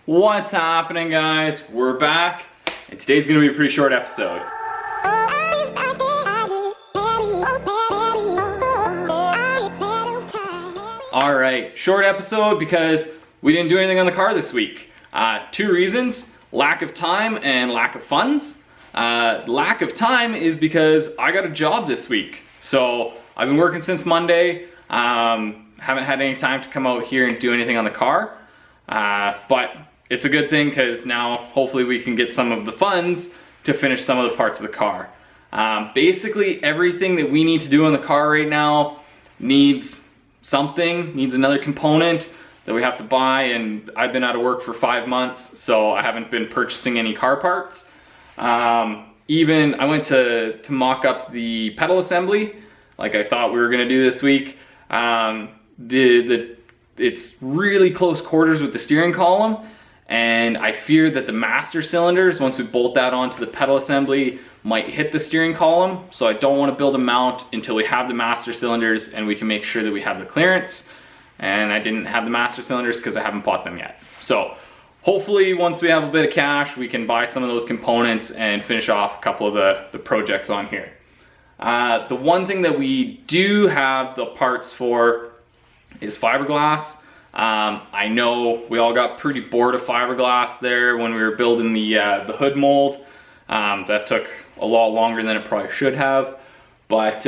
What's happening, guys? We're back, and today's gonna be a pretty short episode. Alright, short episode because we didn't do anything on the car this week. Two reasons: lack of time and lack of funds. Lack of time is because I got a job this week. So I've been working since Monday. Haven't had any time to come out here and do anything on the car. But it's a good thing because now hopefully we can get some of the funds to finish some of the parts of the car. Basically everything that we need to do on the car right now needs another component that we have to buy, and I've been out of work for 5 months, so I haven't been purchasing any car parts. Even I went to mock up the pedal assembly like I thought we were gonna do this week. It's really close quarters with the steering column, and I fear that the master cylinders, once we bolt that onto the pedal assembly, might hit the steering column. So I don't want to build a mount until we have the master cylinders and we can make sure that we have the clearance. And I didn't have the master cylinders because I haven't bought them yet. So hopefully once we have a bit of cash, we can buy some of those components and finish off a couple of the projects on here. The one thing that we do have the parts for is fiberglass. I know we all got pretty bored of fiberglass there when we were building the hood mold. That took a lot longer than it probably should have, but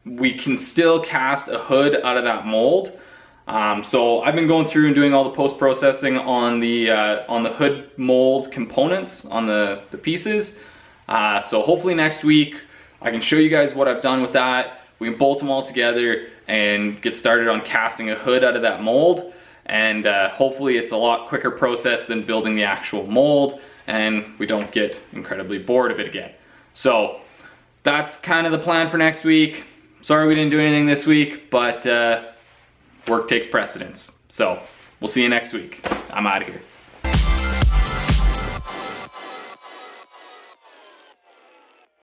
we can still cast a hood out of that mold. So I've been going through and doing all the post-processing on the hood mold components, on the pieces. So hopefully next week I can show you guys what I've done with that. We can bolt them all together and get started on casting a hood out of that mold, and hopefully it's a lot quicker process than building the actual mold, and we don't get incredibly bored of it again. So that's kind of the plan for next week. Sorry we didn't do anything this week, but work takes precedence. So we'll see you next week. I'm out of here.